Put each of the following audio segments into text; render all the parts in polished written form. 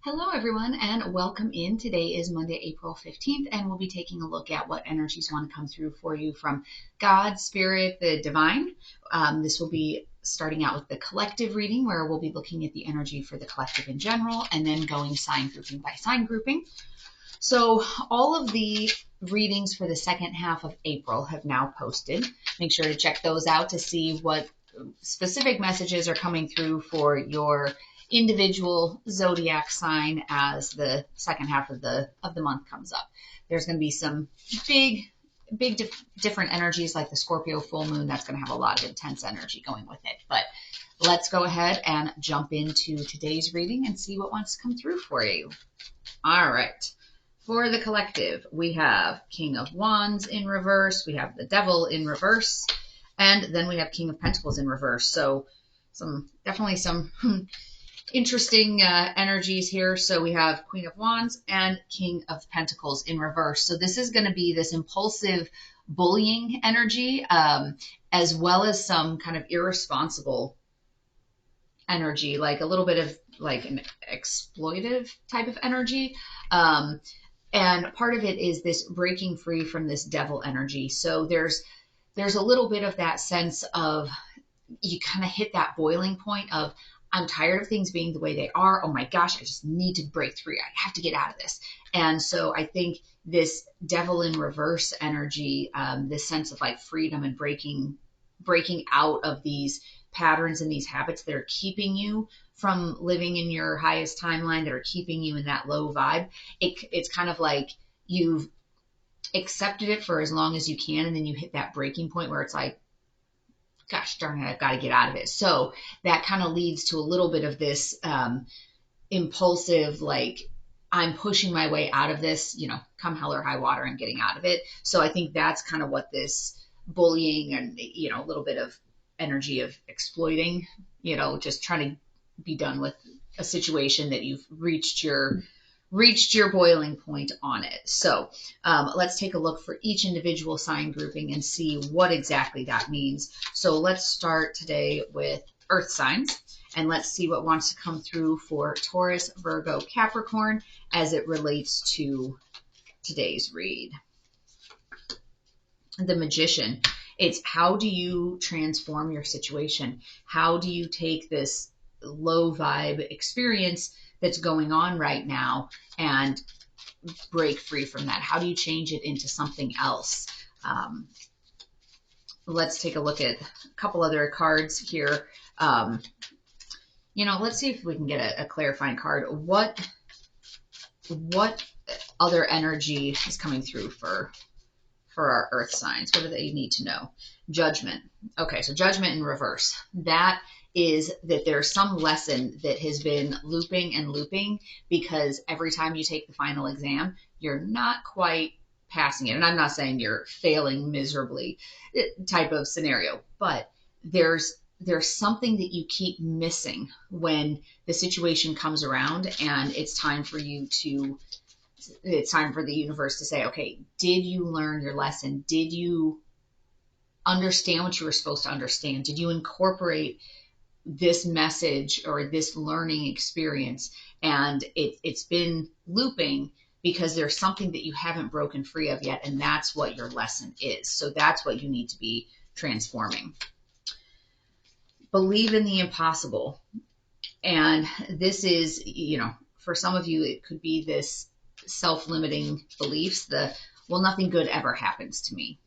Hello, everyone, and welcome in. Today is Monday, April 15th, and we'll be taking a look at what energies want to come through for you from God, Spirit, the Divine. This will be starting out with the collective reading, where we'll be looking at the energy for the collective in general, and then going sign grouping by sign grouping. So all of the readings for the second half of April have now posted. Make sure to check those out to see what specific messages are coming through for your individual zodiac sign as the second half of the month comes up. There's going to be some different energies, like the Scorpio full moon. That's going to have a lot of intense energy going with it. But let's go ahead and jump into today's reading and see what wants to come through for you. All right. For the collective, we have King of Wands in reverse. We have the Devil in reverse. And then we have King of Pentacles in reverse. So definitely some interesting energies here. So we have Queen of Wands and King of Pentacles in reverse. So this is going to be this impulsive bullying energy, as well as some kind of irresponsible energy, like a little bit of like an exploitive type of energy. And part of it is this breaking free from this devil energy. So there's a little bit of that sense of, you kind of hit that boiling point of, I'm tired of things being the way they are. Oh my gosh, I just need to break free. I have to get out of this. And so I think this devil in reverse energy, this sense of like freedom and breaking out of these patterns and these habits that are keeping you from living in your highest timeline, that are keeping you in that low vibe. It's kind of like you've accepted it for as long as you can, and then you hit that breaking point where it's like, gosh darn it, I've got to get out of it. So that kind of leads to a little bit of this impulsive, like, I'm pushing my way out of this, come hell or high water, and getting out of it. So I think that's kind of what this bullying and, a little bit of energy of exploiting, just trying to be done with a situation that you've reached your boiling point on it. So let's take a look for each individual sign grouping and see what exactly that means. So let's start today with earth signs, and let's see what wants to come through for Taurus, Virgo, Capricorn as it relates to today's read. The Magician. It's, how do you transform your situation? How do you take this low vibe experience that's going on right now and break free from that? How do you change it into something else? Let's take a look at a couple other cards here. Let's see if we can get a clarifying card. What other energy is coming through for our earth signs? What do they need to know? Judgment. Okay, so judgment in reverse. That is that there's some lesson that has been looping and looping, because every time you take the final exam, you're not quite passing it. And I'm not saying you're failing miserably type of scenario, but there's something that you keep missing when the situation comes around, and it's time for the universe to say, okay, did you learn your lesson? Did you understand what you were supposed to understand? Did you incorporate this message or this learning experience? And it's been looping because there's something that you haven't broken free of yet, and that's what your lesson is. So that's what you need to be transforming. Believe in the impossible. And this is, for some of you, it could be this self-limiting beliefs, well, nothing good ever happens to me.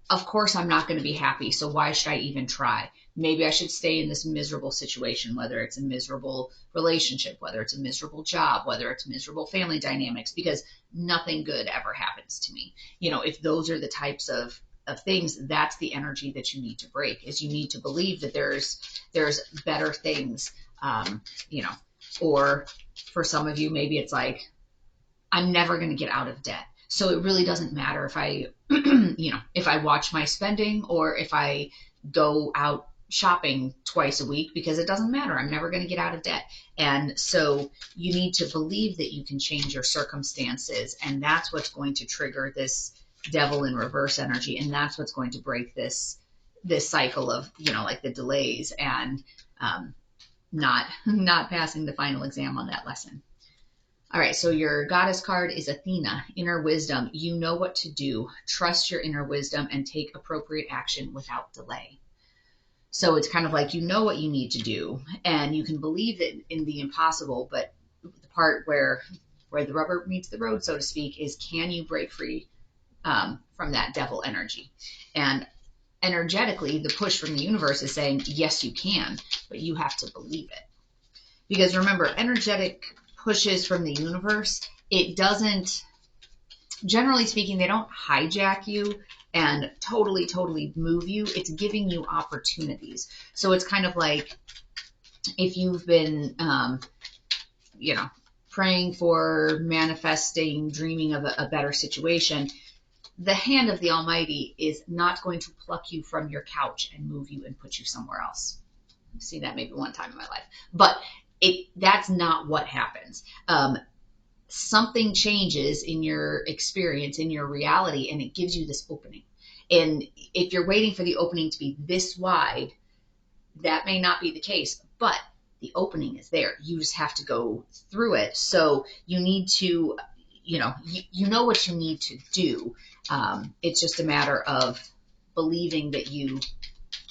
Of course I'm not going to be happy, so why should I even try? Maybe I should stay in this miserable situation, whether it's a miserable relationship, whether it's a miserable job, whether it's miserable family dynamics, because nothing good ever happens to me. If those are the types of things, that's the energy that you need to break, is you need to believe that there's better things, or for some of you, maybe it's like, I'm never going to get out of debt. So it really doesn't matter if I, if I watch my spending or if I go out shopping twice a week, because it doesn't matter. I'm never going to get out of debt. And so you need to believe that you can change your circumstances. And that's what's going to trigger this devil in reverse energy. And that's what's going to break this cycle of, like the delays and not passing the final exam on that lesson. All right, so your goddess card is Athena, inner wisdom. You know what to do. Trust your inner wisdom and take appropriate action without delay. So it's kind of like you know what you need to do, and you can believe it in the impossible, but the part where the rubber meets the road, so to speak, is can you break free from that devil energy? And energetically, the push from the universe is saying, yes, you can, but you have to believe it. Because remember, energetic pushes from the universe, it doesn't, generally speaking, they don't hijack you and totally move you. It's giving you opportunities. So it's kind of like if you've been, praying for, manifesting, dreaming of a better situation, the hand of the Almighty is not going to pluck you from your couch and move you and put you somewhere else. I've seen that maybe one time in my life, but that's not what happens. Something changes in your experience, in your reality, and it gives you this opening. And if you're waiting for the opening to be this wide, that may not be the case, but the opening is there. You just have to go through it. So you need to, you know what you need to do. It's just a matter of believing that you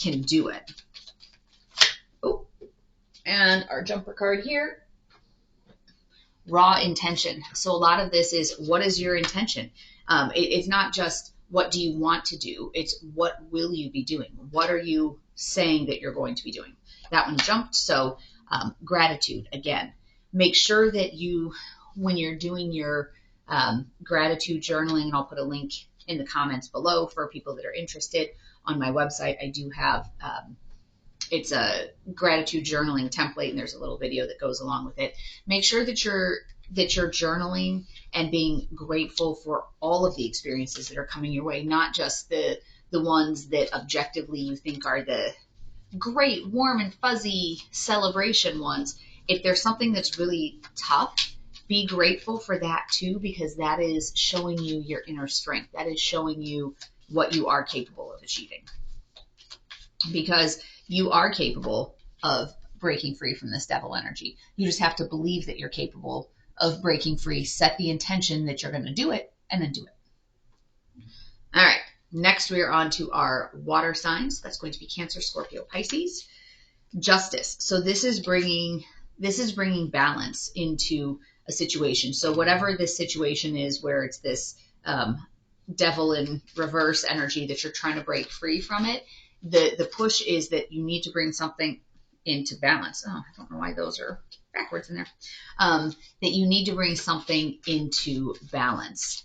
can do it. Oh, and our jumper card here, raw intention. So a lot of this is, what is your intention? It's not just what do you want to do, it's what will you be doing? What are you saying that you're going to be doing? That one jumped. So gratitude, again, make sure that you, when you're doing your gratitude journaling, and I'll put a link in the comments below for people that are interested. On my website, I do have, it's a gratitude journaling template, and there's a little video that goes along with it. Make sure that you're journaling and being grateful for all of the experiences that are coming your way, not just the ones that objectively you think are the great, warm and fuzzy celebration ones. If there's something that's really tough, be grateful for that too, because that is showing you your inner strength. That is showing you what you are capable of achieving. Because you are capable of breaking free from this devil energy. You just have to believe that you're capable of breaking free, set the intention that you're going to do it, and then do it. All right. Next, we are on to our water signs. That's going to be Cancer, Scorpio, Pisces. Justice. So this is bringing balance into a situation. So whatever this situation is, where it's this devil in reverse energy that you're trying to break free from it, the push is that you need to bring something into balance. Oh, I don't know why those are backwards in there. That you need to bring something into balance.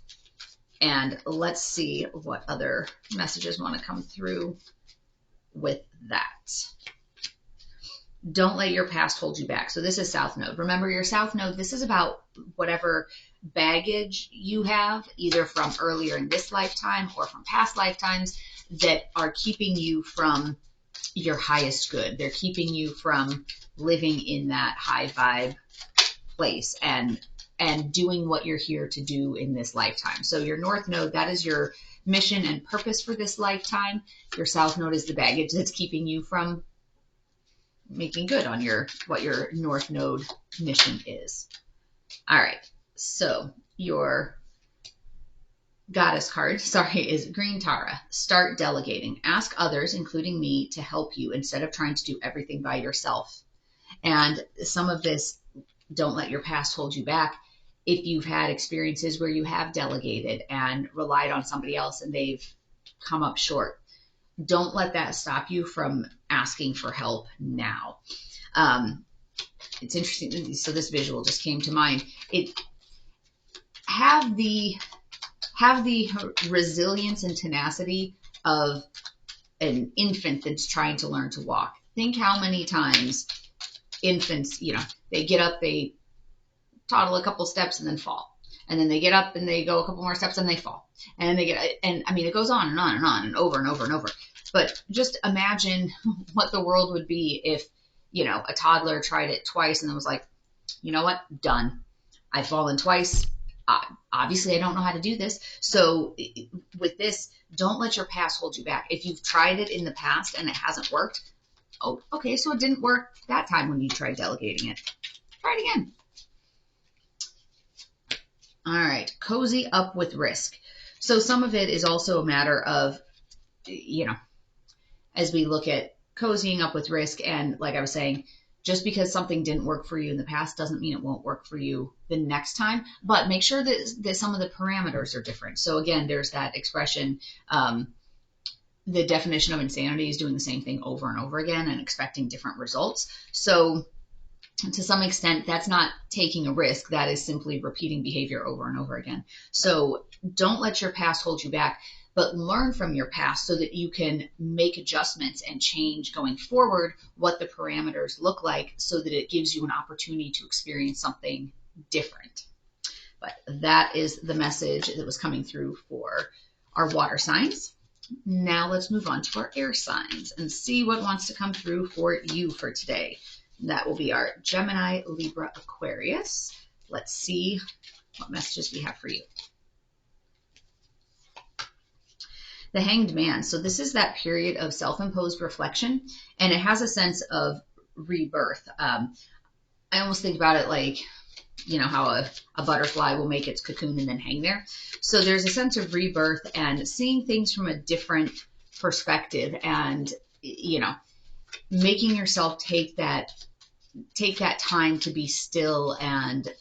And let's see what other messages want to come through with that. Don't let your past hold you back. So this is South Node. Remember, your South Node, this is about whatever baggage you have, either from earlier in this lifetime or from past lifetimes, that are keeping you from your highest good. They're keeping you from living in that high vibe place and doing what you're here to do in this lifetime. So your North Node, that is your mission and purpose for this lifetime. Your South Node is the baggage that's keeping you from making good on what your North Node mission is. All right. So your goddess card, is Green Tara. Start delegating. Ask others, including me, to help you instead of trying to do everything by yourself. And some of this, don't let your past hold you back. If you've had experiences where you have delegated and relied on somebody else and they've come up short, don't let that stop you from asking for help now. It's interesting. So this visual just came to mind. Have the resilience and tenacity of an infant that's trying to learn to walk. Think how many times infants, they get up, they toddle a couple steps and then fall. And then they get up and they go a couple more steps and they fall. And it goes on and on and on and over and over and over. But just imagine what the world would be if, a toddler tried it twice and then was like, you know what, done. I've fallen twice. Obviously, I don't know how to do this. So with this, don't let your past hold you back. If you've tried it in the past and it hasn't worked, Oh, okay, so it didn't work that time when you tried delegating it. Try it again. All right, cozy up with risk. So some of it is also a matter of, as we look at cozying up with risk, and like I was saying, just because something didn't work for you in the past doesn't mean it won't work for you the next time, but make sure that some of the parameters are different. So again, there's that expression, the definition of insanity is doing the same thing over and over again and expecting different results. So to some extent, that's not taking a risk. That is simply repeating behavior over and over again. So don't let your past hold you back, but learn from your past so that you can make adjustments and change going forward what the parameters look like so that it gives you an opportunity to experience something different. But that is the message that was coming through for our water signs. Now let's move on to our air signs and see what wants to come through for you for today. That will be our Gemini, Libra, Aquarius. Let's see what messages we have for you. The Hanged Man. So this is that period of self-imposed reflection, and it has a sense of rebirth. I almost think about it like, how a butterfly will make its cocoon and then hang there. So there's a sense of rebirth and seeing things from a different perspective, and, making yourself take that time to be still and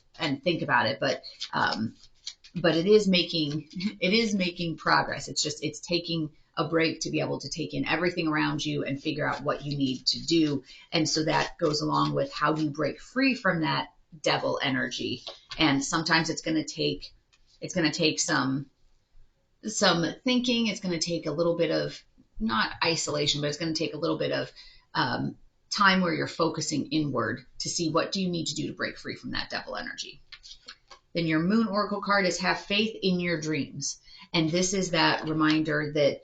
think about it. But it is making progress. It's taking a break to be able to take in everything around you and figure out what you need to do. And so that goes along with how do you break free from that devil energy. And sometimes it's going to take some thinking. It's going to take a little bit of, not isolation, but it's going to take a little bit of time where you're focusing inward to see what do you need to do to break free from that devil energy. Then your Moon Oracle card is have faith in your dreams. And this is that reminder that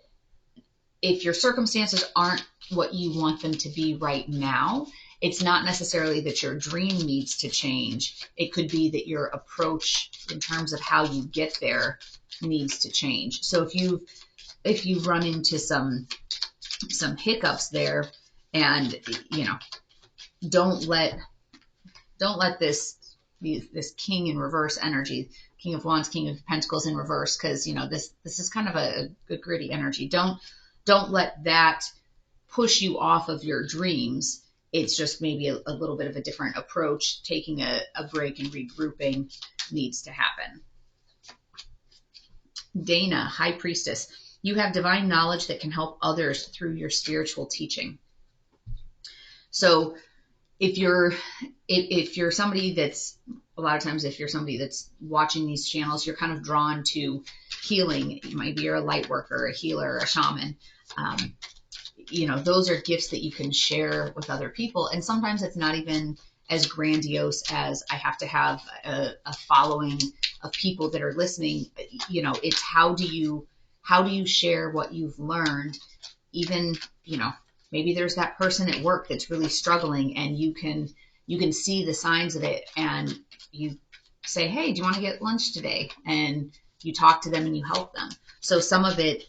if your circumstances aren't what you want them to be right now, it's not necessarily that your dream needs to change. It could be that your approach in terms of how you get there needs to change. So if you run into some hiccups there, and don't let this King in reverse energy, King of Wands, King of Pentacles in reverse, because this is kind of a gritty energy. Don't let that push you off of your dreams. It's just maybe a little bit of a different approach. Taking a break and regrouping needs to happen. Dana, High Priestess. You have divine knowledge that can help others through your spiritual teaching. So if you're somebody that's, a lot of times if you're somebody that's watching these channels, you're kind of drawn to healing. Maybe you're a light worker, a healer, a shaman. Those are gifts that you can share with other people. And sometimes it's not even as grandiose as I have to have a following of people that are listening. It's how do you share what you've learned? Even, maybe there's that person at work that's really struggling, and you can see the signs of it, and you say, hey, do you want to get lunch today? And you talk to them and you help them. So some of it,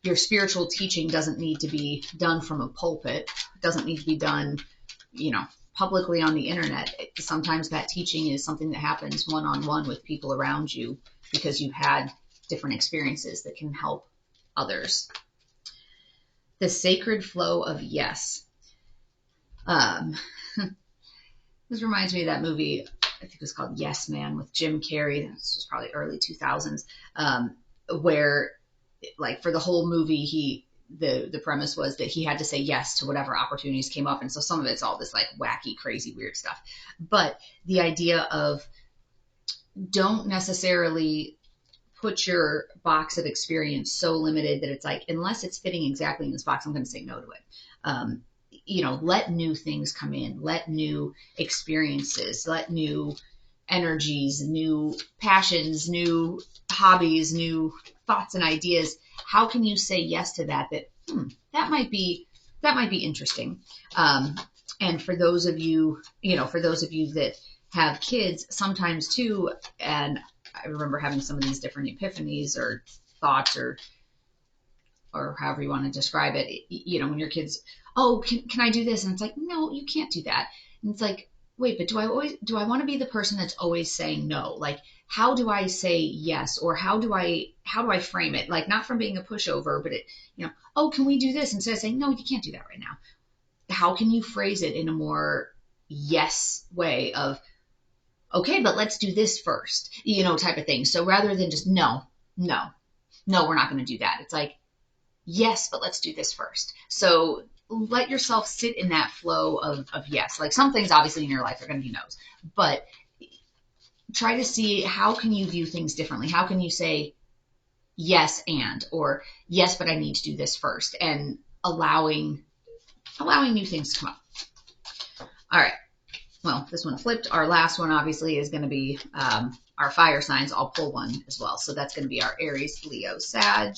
your spiritual teaching doesn't need to be done from a pulpit. It doesn't need to be done, publicly on the internet. Sometimes that teaching is something that happens one-on-one with people around you because you've had different experiences that can help others. The sacred flow of yes. This reminds me of that movie, I think it was called Yes Man with Jim Carrey. This was probably early 2000s, where like for the whole movie, the premise was that he had to say yes to whatever opportunities came up. And so some of it's all this like wacky, crazy, weird stuff. But the idea of don't necessarily put your box of experience so limited that it's like, unless it's fitting exactly in this box, I'm going to say no to it. Let new things come in, let new experiences, let new energies, new passions, new hobbies, new thoughts and ideas. How can you say yes to that that might be interesting. And for those of you, that have kids sometimes too, and I remember having some of these different epiphanies or thoughts or however you want to describe it, when your kids, oh, can I do this? And it's like, no, you can't do that. And it's like, wait, but do I want to be the person that's always saying no? Like, how do I say yes? Or how do I frame it? Like, not from being a pushover, but oh, can we do this? Instead of saying, no, you can't do that right now. How can you phrase it in a more yes way of, okay, but let's do this first, type of thing. So rather than just no, we're not going to do that. It's like, yes, but let's do this first. So let yourself sit in that flow of yes. Like, some things obviously in your life are going to be no's, but try to see, how can you view things differently? How can you say yes or yes, but I need to do this first, and allowing new things to come up. All right. Well, this one flipped. Our last one obviously is going to be our fire signs. I'll pull one as well. So that's going to be our Aries, Leo, Sag.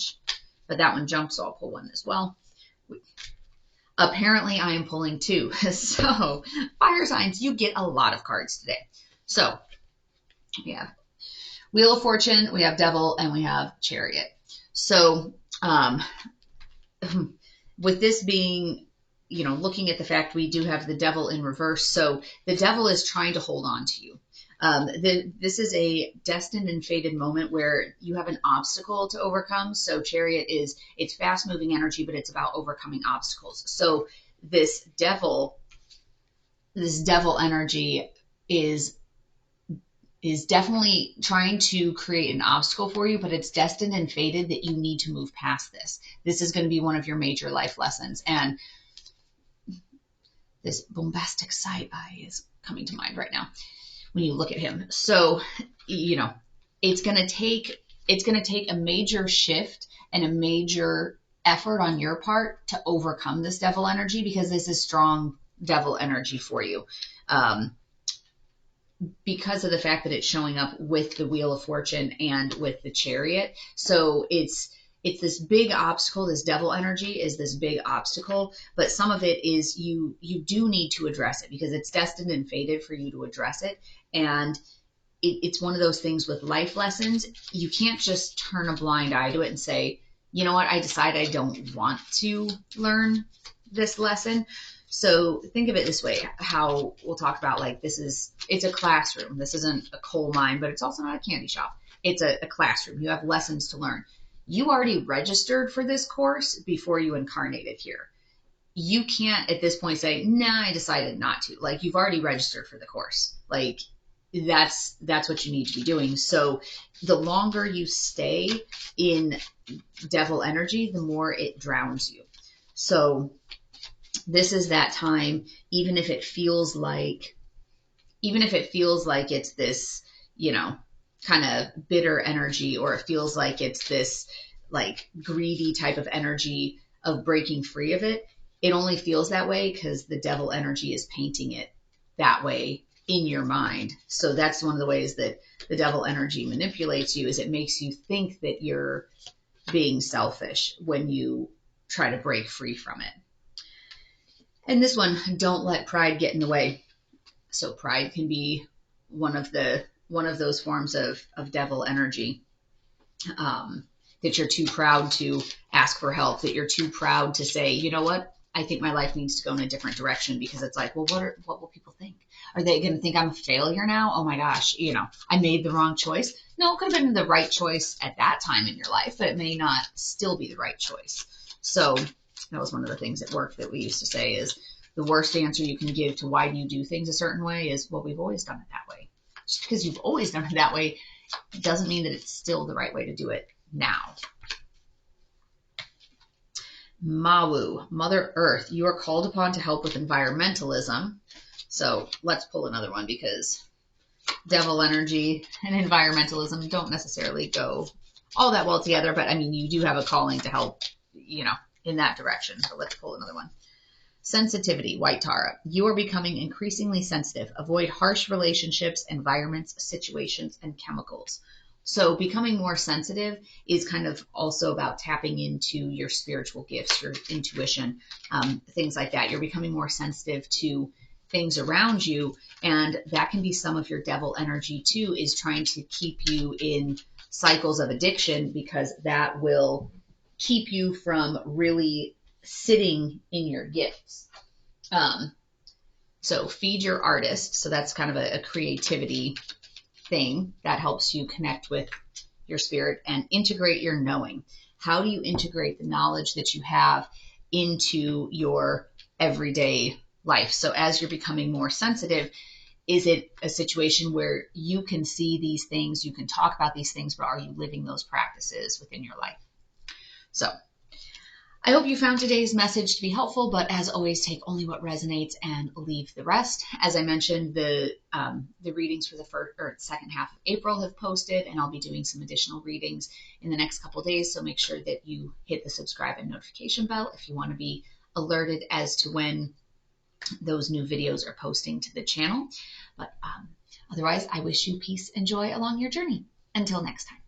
But that one jumped, so I'll pull one as well. Apparently, I am pulling two. So, fire signs, you get a lot of cards today. So, we have Wheel of Fortune, we have Devil, and we have Chariot. So, with this being, looking at the fact we do have the Devil in reverse, so the Devil is trying to hold on to you. This is a destined and fated moment where you have an obstacle to overcome. So Chariot it's fast moving energy, but it's about overcoming obstacles. So this devil energy is definitely trying to create an obstacle for you, but it's destined and fated that you need to move past this. This is going to be one of your major life lessons. And this bombastic side eye is coming to mind right now when you look at him. So, it's going to take a major shift and a major effort on your part to overcome this devil energy, because this is strong devil energy for you. Because of the fact that it's showing up with the Wheel of Fortune and with the Chariot. So it's this big obstacle. This devil energy is this big obstacle, but some of it is you do need to address it, because it's destined and fated for you to address it. And it's one of those things with life lessons. You can't just turn a blind eye to it and say, you know what, I decide I don't want to learn this lesson. So think of it this way, how we'll talk about, like, it's a classroom. This isn't a coal mine, but it's also not a candy shop. It's a classroom. You have lessons to learn. You already registered for this course before you incarnated here. You can't at this point say, nah, I decided not to. Like, you've already registered for the course. Like, that's what you need to be doing. So the longer you stay in devil energy, the more it drowns you. So this is that time, even if it feels like it's this, kind of bitter energy, or it feels like it's this like greedy type of energy of breaking free of it. It only feels that way because the devil energy is painting it that way in your mind. So that's one of the ways that the devil energy manipulates you, is it makes you think that you're being selfish when you try to break free from it. And this one, don't let pride get in the way. So pride can be one of those forms of devil energy, that you're too proud to ask for help, that you're too proud to say, you know what, I think my life needs to go in a different direction, because it's like, well, what will people think? Are they going to think I'm a failure now? Oh my gosh, I made the wrong choice. No, it could have been the right choice at that time in your life, but it may not still be the right choice. So that was one of the things at work that we used to say is, the worst answer you can give to why do you do things a certain way is, well, we've always done it that way. Just because you've always done it that way doesn't mean that it's still the right way to do it now. Mawu, Mother Earth, you are called upon to help with environmentalism. So let's pull another one, because devil energy and environmentalism don't necessarily go all that well together. But I mean, you do have a calling to help, in that direction. So let's pull another one. Sensitivity, White Tara. You are becoming increasingly sensitive. Avoid harsh relationships, environments, situations, and chemicals. So becoming more sensitive is kind of also about tapping into your spiritual gifts, your intuition, things like that. You're becoming more sensitive to things around you, and that can be some of your devil energy too, is trying to keep you in cycles of addiction, because that will keep you from really sitting in your gifts. So feed your artist. So that's kind of a creativity thing that helps you connect with your spirit and integrate your knowing. How do you integrate the knowledge that you have into your everyday life? So as you're becoming more sensitive, is it a situation where you can see these things, you can talk about these things, but are you living those practices within your life? So I hope you found today's message to be helpful, but as always, take only what resonates and leave the rest. As I mentioned, the readings for the second half of April have posted, and I'll be doing some additional readings in the next couple of days. So make sure that you hit the subscribe and notification bell if you want to be alerted as to when those new videos are posting to the channel. But otherwise, I wish you peace and joy along your journey. Until next time.